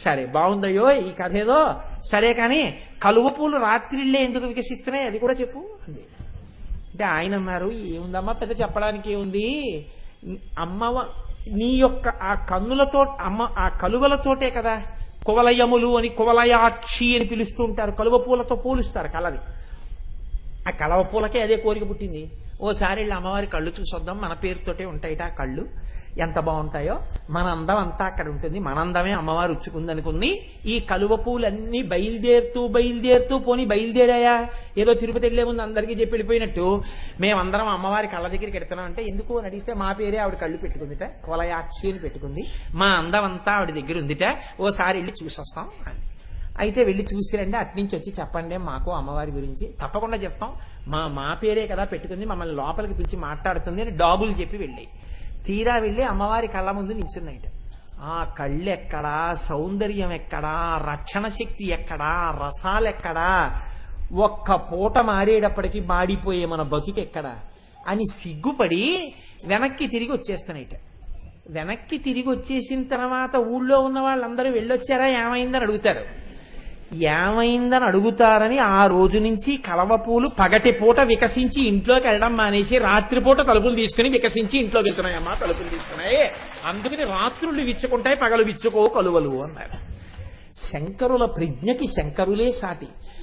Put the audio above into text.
సరే బాగుందయ్యో ఈ కథ ఏదో సరే, కానీ కలువ పూలు రాత్రిళ్ళే ఎందుకు వికసిస్తున్నాయి అది కూడా చెప్పు అంది. అంటే ఆయన అన్నారు, ఏముందమ్మా పెద్ద చెప్పడానికి ఏముంది, అమ్మవ నీ యొక్క ఆ కన్నులతో ఆ కలువలతోటే కదా కువలయములు అని, కువలయాక్షి అని పిలుస్తూ ఉంటారు, కలువ పూలతో పోలుస్తారు కలవి. ఆ కలవ పూలకే అదే కోరిక పుట్టింది. ఓసారి వెళ్ళి అమ్మవారి కళ్ళు చూసొద్దాం, మన పేరుతోటే ఉంటాయిట ఆ కళ్ళు, ఎంత బాగుంటాయో, మన అందం అంతా అక్కడ ఉంటుంది, మన అందమే అమ్మవారు ఉచ్చుకుందనుకుంది. ఈ కలువ పూలన్నీ బయలుదేరుతూ పోని బయలుదేరాయా, ఏదో తిరుపతి వెళ్లే ముందు అందరికీ చెప్పి వెళ్ళిపోయినట్టు మేమందరం అమ్మవారి కళ్ళ దగ్గరికి ఎడుతున్నాం అంటే, ఎందుకు అని అడిగితే మా పేరే ఆవిడ కళ్ళు పెట్టుకుందిట, కువలయాక్షి అని పెట్టుకుంది, మా అందం అంతా ఆవిడ దగ్గర ఉందిట, ఓసారి వెళ్ళి చూసొస్తాం అని. అయితే వెళ్ళి చూసిరండి, అట్నుంచి వచ్చి చెప్పండి మాకు అమ్మవారి గురించి. తప్పకుండా చెప్తాం, మా పేరే కదా పెట్టుకుంది, మమ్మల్ని లోపలికి పిలిచి మాట్లాడుతుంది అని డాబులు చెప్పి వెళ్ళాయి. తీరా వెళ్ళి అమ్మవారి కళ్ళ ముందు నించున్నాయిట. ఆ కళ్ళు ఎక్కడా, సౌందర్యం ఎక్కడా, రక్షణ శక్తి ఎక్కడా, రసాలు ఎక్కడా, ఒక్క పూట మారేటప్పటికి మాడిపోయే మన బతుకు ఎక్కడా అని సిగ్గుపడి వెనక్కి తిరిగి వచ్చేస్తున్నాయిట. వెనక్కి తిరిగి వచ్చేసిన తర్వాత ఊళ్ళో ఉన్న వాళ్ళందరూ వెళ్ళొచ్చారా ఏమైందని అడుగుతారు. ఏమైందని అడుగుతారని ఆ రోజు నుంచి కలవ పూలు పగటి పూట వికసించి ఇంట్లోకి వెళ్ళడం మానేసి రాత్రిపూట తలుపులు తీసుకుని వికసించి ఇంట్లోకి వెళ్తున్నాయమ్మా, తలుపులు తీసుకున్నాయి, అందుకని రాత్రులు విచ్చుకుంటాయి పగలు విచ్చుకోవు కలువలు అన్నారు. శంకరుల ప్రజ్ఞకి శంకరులే సాటి.